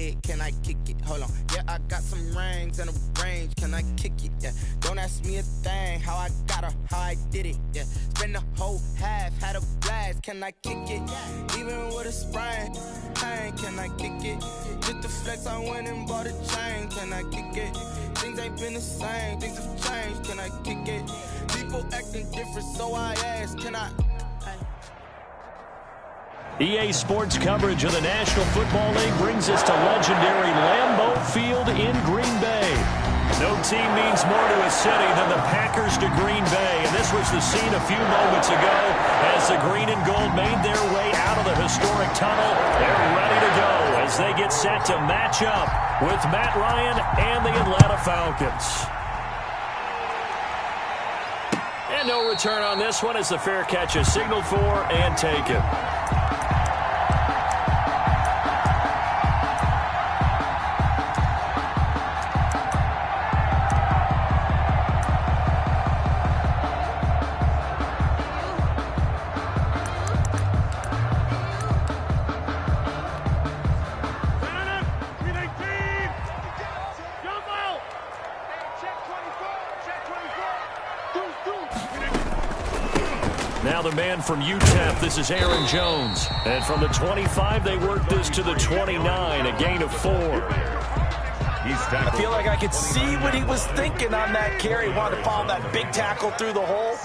head, can I kick it? Hold on. Yeah, I got some rings and a range, can I kick it? Yeah. Don't ask me a thing, how I got her, how I did it. Yeah. Spend the whole half, had a blast, can I kick it? Even with a sprain, pain, can I kick it? Just the flex, I went and bought a chain, can I kick it? Things ain't been the same, things have changed, can I kick it? People acting different, so I ask, can I? EA Sports coverage of the National Football League brings us to legendary Lambeau Field in Green Bay. No team means more to a city than the Packers to Green Bay, and this was the scene a few moments ago as the green and gold made their way out of the historic tunnel. They're ready to go as they get set to match up with Matt Ryan and the Atlanta Falcons. And no return on this one as the fair catch is signaled for and taken. Now the man from UTEP, this is Aaron Jones. And from the 25, they work this to the 29, a gain of 4. I feel like I could see what he was thinking on that carry. Wanted to follow that big tackle through the hole.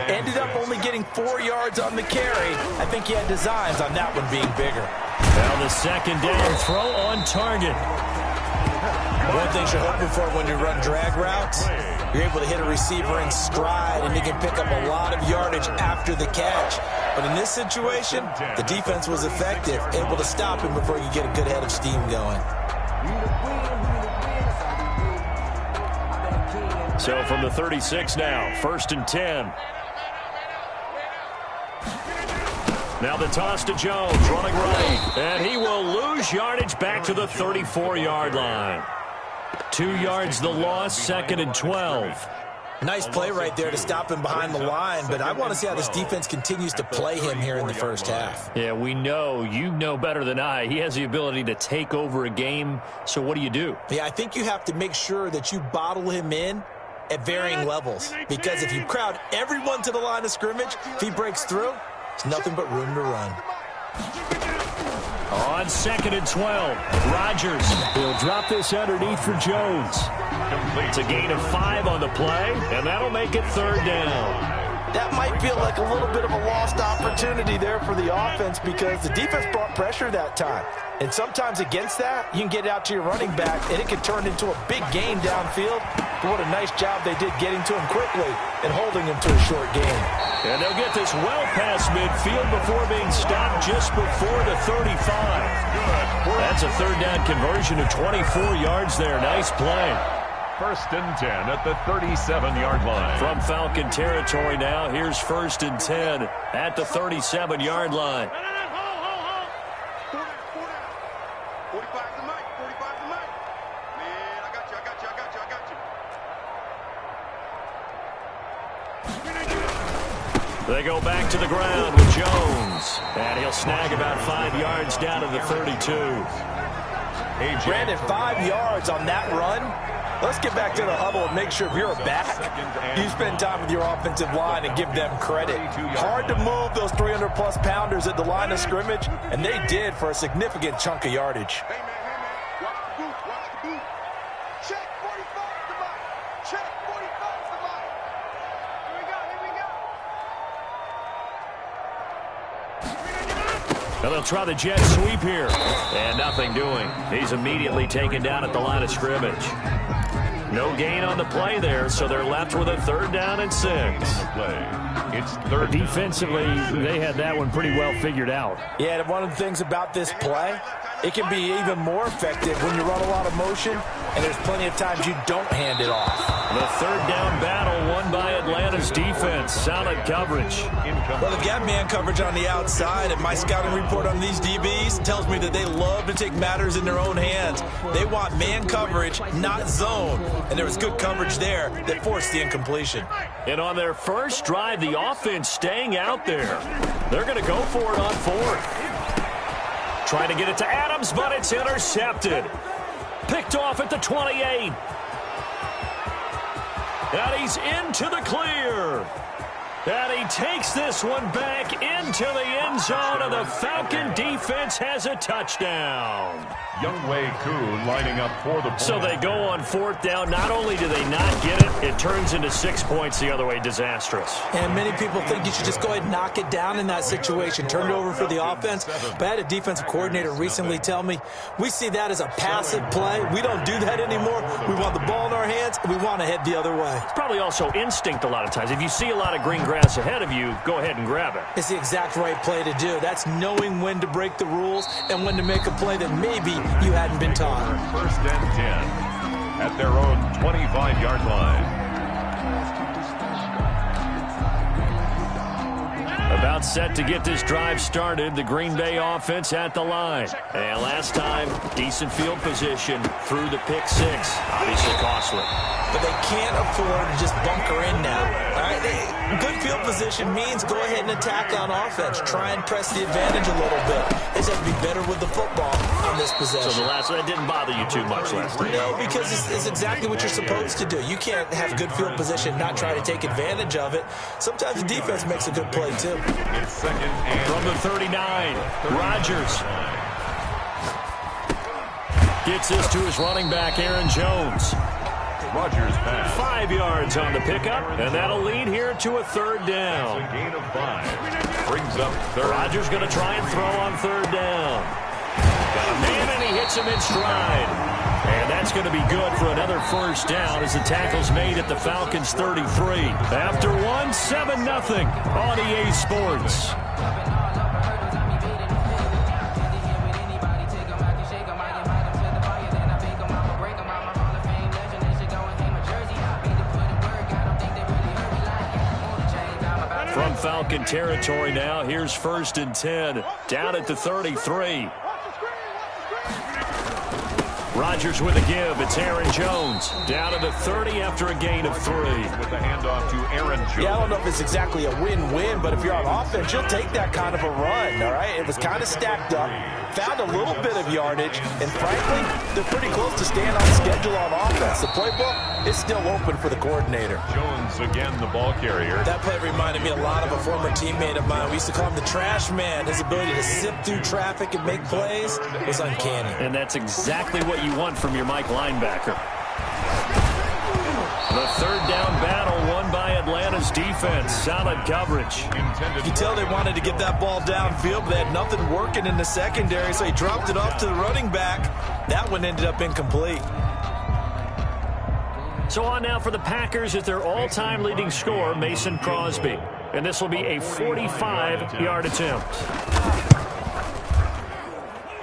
Ended up only getting 4 yards on the carry. I think he had designs on that one being bigger. Now the second down throw on target. One thing you're hoping for when you run drag routes, you're able to hit a receiver in stride, and you can pick up a lot of yardage after the catch. But in this situation, the defense was effective, able to stop him before you get a good head of steam going. So from the 36 now, 1st and 10. Now the toss to Jones, running right. And he will lose yardage back to the 34-yard line. 2 yards the loss, 2nd and 12. Nice play right there to stop him behind the line, but I want to see how this defense continues to play him here in the first half. Yeah, we know, you know better than I, he has the ability to take over a game, so what do? Yeah, I think you have to make sure that you bottle him in at varying levels, because if you crowd everyone to the line of scrimmage, if he breaks through, it's nothing but room to run. On 2nd and 12, Rodgers will drop this underneath for Jones. It's a gain of 5 on the play, and that'll make it 3rd down. That might feel like a little bit of a lost opportunity there for the offense because the defense brought pressure that time. And sometimes against that, you can get out to your running back, and it can turn into a big gain downfield. But what a nice job they did getting to him quickly and holding him to a short gain. And they'll get this well past midfield before being stopped just before the 35. That's a 3rd down conversion of 24 yards there. Nice play. 1st and 10 at the 37-yard line. From Falcon territory now, here's 1st and 10 at the 37-yard line. They go back to the ground with Jones. And he'll snag about 5 yards down to the 32. Brandon, 5 yards on that run. Let's get back to the huddle and make sure if you're back, you spend time with your offensive line and give them credit. Hard to move those 300-plus pounders at the line of scrimmage, and they did for a significant chunk of yardage. Now they'll try the jet sweep here. And nothing doing. He's immediately taken down at the line of scrimmage. No gain on the play there, so they're left with a 3rd down and 6. It's 3rd. Defensively, they had that one pretty well figured out. Yeah, and one of the things about this play, it can be even more effective when you run a lot of motion, and there's plenty of times you don't hand it off. The 3rd down battle won by Atlanta's defense. Solid coverage. Well, they've got man coverage on the outside, and my scouting report on these DBs tells me that they love to take matters in their own hands. They want man coverage, not zone, and there was good coverage there that forced the incompletion. And on their first drive, the offense staying out there. They're going to go for it on 4th. Trying to get it to Adams, but it's intercepted. Picked off at the 28. And he's into the clear. And he takes this one back into the end zone, and the Falcon defense has a touchdown. Younghoe Koo lining up for the point. So they go on 4th down. Not only do they not get it, it turns into 6 points the other way. Disastrous. And many people think you should just go ahead and knock it down in that situation. Turn it over for the offense. But I had a defensive coordinator recently tell me, we see that as a passive play. We don't do that anymore. We want the ball in our hands, and we want to head the other way. It's probably also instinct a lot of times. If you see a lot of green grass ahead of you, go ahead and grab it. It's the exact right play to do. That's knowing when to break the rules and when to make a play that maybe you hadn't been taught. 1st and 10 at their own 25-yard line. About set to get this drive started. The Green Bay offense at the line. And last time, decent field position through the pick 6. Obviously costly. But they can't afford to just bunker in now. All right, good field position means go ahead and attack on offense. Try and press the advantage a little bit. They just have to be better with the football on this possession. So the last one didn't bother you too much last time. No, because it's exactly what you're supposed to do. You can't have good field position, not try to take advantage of it. Sometimes the defense makes a good play, too. It's 2nd and from the 39. Rodgers gets this to his running back, Aaron Jones. Rodgers pass. 5 yards on the pickup, and that'll lead here to a 3rd down. It's a gain of 5. Brings up 3rd. Rodgers going to try and throw on 3rd down. Got a man, and he hits him in stride. And that's going to be good for another 1st down as the tackle's made at the Falcons' 33. After 1, 7-0 on EA Sports. From Falcon territory now, here's 1st and 10. Down at the 33. Rodgers with a give. It's Aaron Jones. Down to the 30 after a gain of 3. With the handoff to Aaron Jones. Yeah, I don't know if it's exactly a win-win, but if you're on offense, you'll take that kind of a run, all right? It was kind of stacked up, found a little bit of yardage, and frankly, they're pretty close to staying on schedule on offense. The playbook is still open for the coordinator. Jones again, the ball carrier. That play reminded me a lot of a former teammate of mine. We used to call him the trash man. His ability to sift through traffic and make plays was uncanny. And that's exactly what you want from your Mike linebacker. The 3rd down battle won by Atlanta's defense. Solid coverage. You can tell they wanted to get that ball downfield, but they had nothing working in the secondary, so he dropped it off to the running back. That one ended up incomplete. So on now for the Packers is their all-time leading scorer, Mason Crosby. And this will be a 45-yard attempt.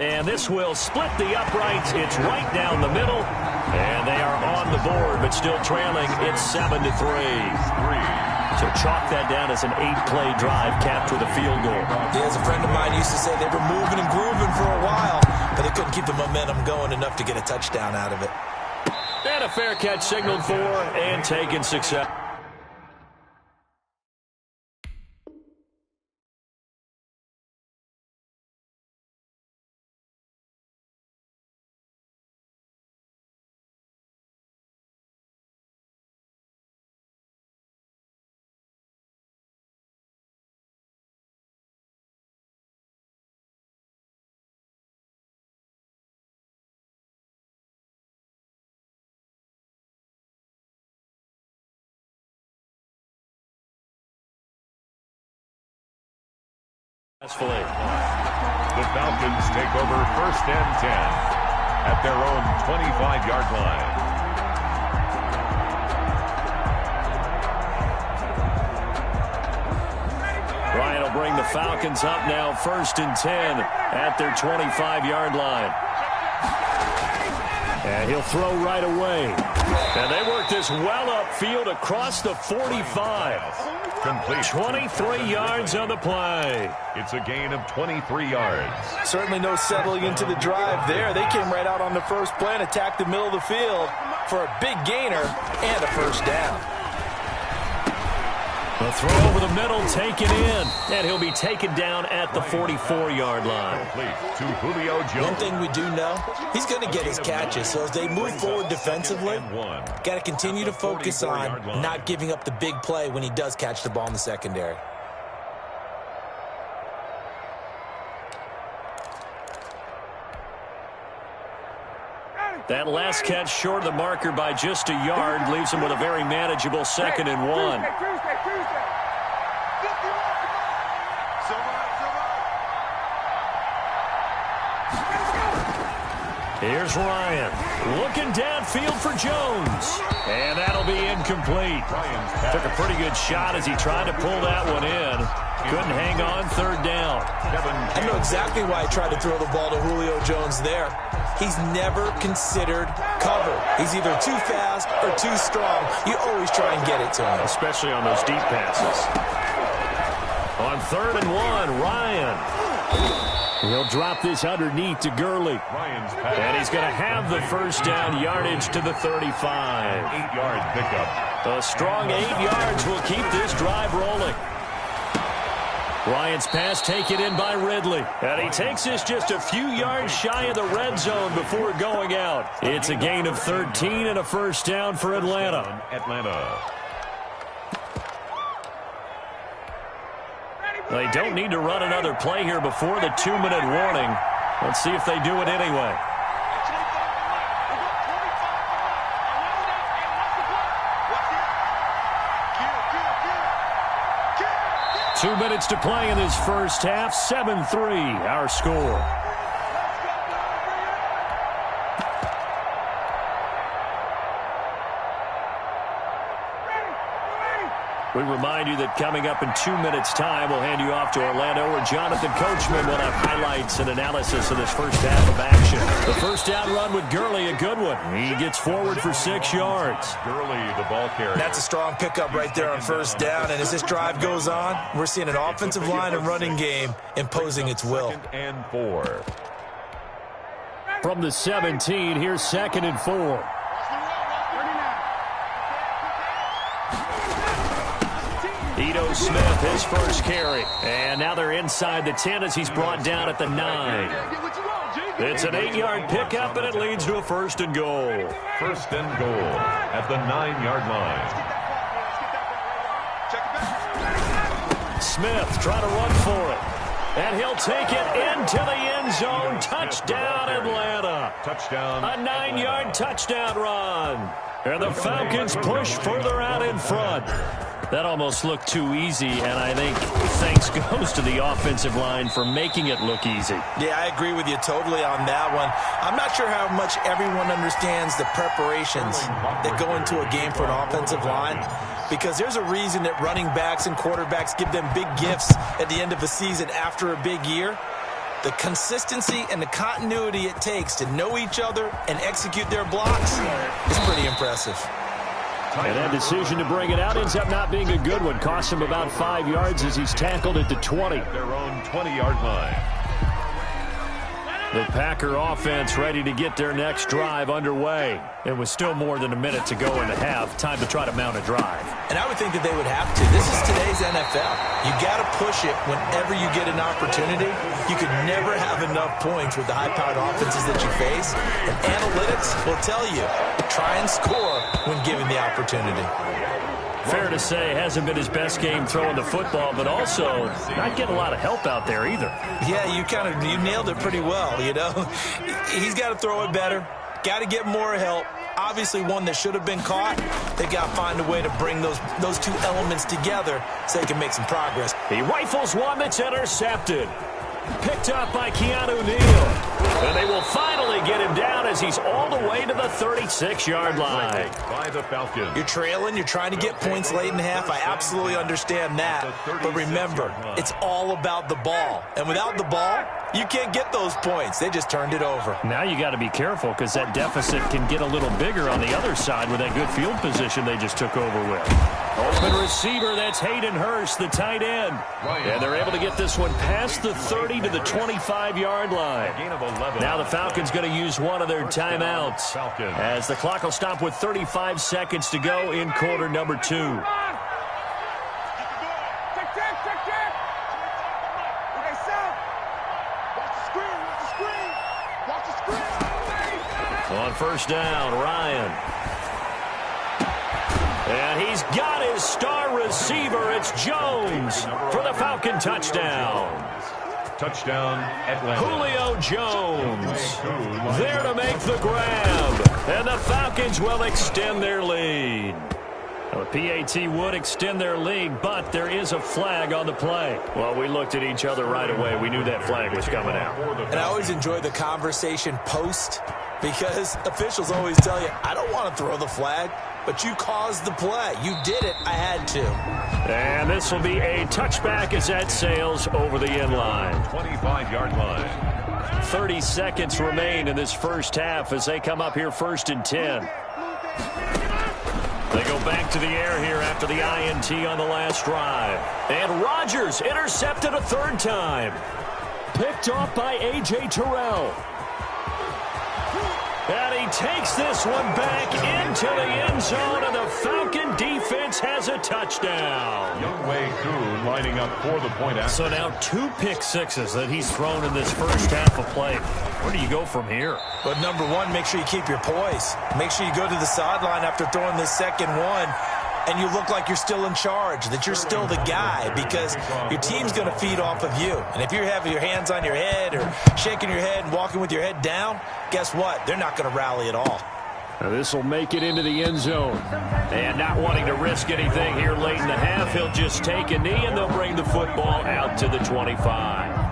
And this will split the uprights. It's right down the middle. And they are on the board, but still trailing. It's 7-3. So chalk that down as an 8-play drive capped with a field goal. Yeah, as a friend of mine used to say, they were moving and grooving for a while, but they couldn't keep the momentum going enough to get a touchdown out of it. And a fair catch signaled for and taken success. The Falcons take over 1st and 10 at their own 25-yard line. Ryan will bring the Falcons up now 1st and 10 at their 25-yard line. And he'll throw right away. And they work this well upfield across the 45. Complete. 23 yards on the play. It's a gain of 23 yards. Certainly no settling into the drive there. They came right out on the first play and attacked the middle of the field for a big gainer and a 1st down. The throw over the middle, taken in, and he'll be taken down at the 44-yard line. To Julio Jones. One thing we do know, he's going to get his catches. So as they move forward defensively, got to continue to focus on not giving up the big play when he does catch the ball in the secondary. That last catch short of the marker by just a yard leaves him with a very manageable 2nd and 1. Here's Ryan looking downfield for Jones, and that'll be incomplete. Took a pretty good shot as he tried to pull that one in. Couldn't hang on, 3rd down. I know exactly why I tried to throw the ball to Julio Jones there. He's never considered cover. He's either too fast or too strong. You always try and get it to him. Especially on those deep passes. On 3rd and 1, Ryan. He'll drop this underneath to Gurley. And he's going to have the 1st down yardage to the 35. 8-yard pickup. A strong 8 yards will keep this drive rolling. Ryan's pass taken in by Ridley. And he takes this just a few yards shy of the red zone before going out. It's a gain of 13 and a 1st down for Atlanta. They don't need to run another play here before the 2-minute warning. Let's see if they do it anyway. 2 minutes to play in this first half. 7-3, our score. We remind you that coming up in 2 minutes' time, we'll hand you off to Orlando, where Jonathan Coachman will have highlights and analysis of this first half of action. The 1st down run with Gurley, a good one. He gets forward for 6 yards. Gurley, the ball carrier. That's a strong pickup right there on 1st down. And as this drive goes on, we're seeing an offensive line and running game imposing its will. 2nd and 4. From the 17, here's 2nd and 4. Ito Smith, his first carry. And now they're inside the 10 as he's brought down at the 9. It's an 8-yard pickup, and it leads to a 1st and goal. 1st and goal at the 9-yard line. Smith trying to run for it. And he'll take it into the end zone. Touchdown, Atlanta. Touchdown. A 9-yard touchdown run. And the Falcons push further out in front. That almost looked too easy, and I think thanks goes to the offensive line for making it look easy. Yeah, I agree with you totally on that one. I'm not sure how much everyone understands the preparations that go into a game for an offensive line, because there's a reason that running backs and quarterbacks give them big gifts at the end of the season after a big year. The consistency and the continuity it takes to know each other and execute their blocks is pretty impressive. And that decision to bring it out ends up not being a good one. Costs him about 5 yards as he's tackled at the 20. Their own 20-yard line. The Packer offense ready to get their next drive underway. It was still more than a minute to go in the half. Time to try to mount a drive. And I would think that they would have to. This is today's NFL. You got to push it whenever you get an opportunity. You could never have enough points with the high-powered offenses that you face. And analytics will tell you, try and score when given the opportunity. Fair to say, hasn't been his best game throwing the football, but also not getting a lot of help out there either. Yeah, you nailed it pretty well, you know. He's got to throw it better. Got to get more help. Obviously, one that should have been caught. They got to find a way to bring those two elements together so they can make some progress. He rifles one that's intercepted. Picked up by Keanu Neal. And they will finally get him down as he's all the way to the 36-yard line. By the Falcons. You're trailing. You're trying to get points late in the half. I absolutely understand that. But remember, it's all about the ball. And without the ball, you can't get those points. They just turned it over. Now you got to be careful because that deficit can get a little bigger on the other side with that good field position they just took over with. Open receiver, that's Hayden Hurst, the tight end. And they're able to get this one past the 30 to the 25-yard line. Now the Falcons going to use one of their timeouts as the clock will stop with 35 seconds to go in quarter number 2. first down. Ryan. And he's got his star receiver. It's Jones for the Falcon touchdown. Touchdown, Atlanta. Julio Jones there to make the grab. And the Falcons will extend their lead. Well, the PAT would extend their lead, but there is a flag on the play. Well, we looked at each other right away. We knew that flag was coming out. And I always enjoy the conversation post because officials always tell you, I don't want to throw the flag, but you caused the play. You did it. I had to. And this will be a touchback as that sails over the end line. 25-yard line. 30 seconds remain in this first half as they come up here 1st and 10. They go back to the air here after the INT on the last drive. And Rodgers intercepted a third time. Picked off by A.J. Terrell. And he takes this one back into the end zone, and the Falcon defense has a touchdown. Younghoe Koo lining up for the point after. So now 2 pick sixes that he's thrown in this first half of play. Where do you go from here? But number one, make sure you keep your poise. Make sure you go to the sideline after throwing this second one, and you look like you're still in charge, that you're still the guy, because your team's going to feed off of you. And if you're having your hands on your head or shaking your head and walking with your head down, guess what? They're not going to rally at all. Now this will make it into the end zone. And not wanting to risk anything here late in the half, he'll just take a knee, and they'll bring the football out to the 25.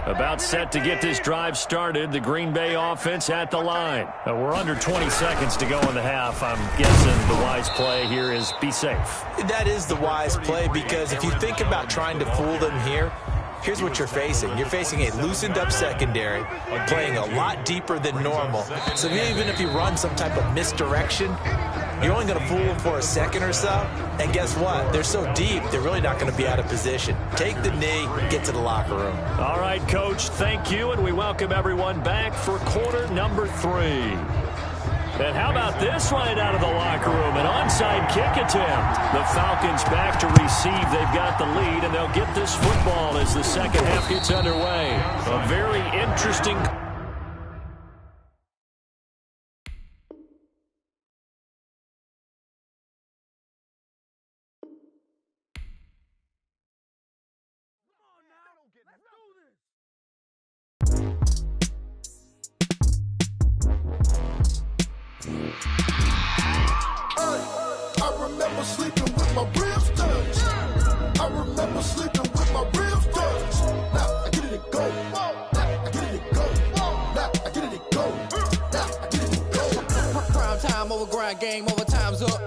About set to get this drive started. The Green Bay offense at the line. We're under 20 seconds to go in the half. I'm guessing the wise play here is be safe. That is the wise play, because if you think about trying to fool them here, here's what you're facing. You're facing a loosened up secondary, playing a lot deeper than normal. So even if you run some type of misdirection, you're only going to fool them for a second or so. And guess what? They're so deep, they're really not going to be out of position. Take the knee, get to the locker room. All right, Coach, thank you, and we welcome everyone back for quarter number 3. And how about this right out of the locker room? An onside kick attempt. The Falcons back to receive. They've got the lead, and they'll get this football as the second half gets underway. A very interesting... I remember sleeping with my ribs touched. I remember sleeping with my ribs touched. Now I get it and go. Now I get it and go. Now I get it and go. Now I get it and go. Prime time over grind game, over time's up.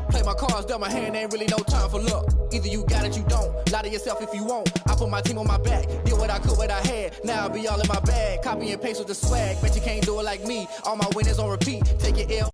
Play my cards, dealt my hand, ain't really no time for luck. Either you got it, you don't. Lie to yourself if you won't. I put my team on my back, did what I could, what I had. Now I'll be all in my bag. Copy and paste with the swag, bet you can't do it like me. All my winners on repeat, take your L.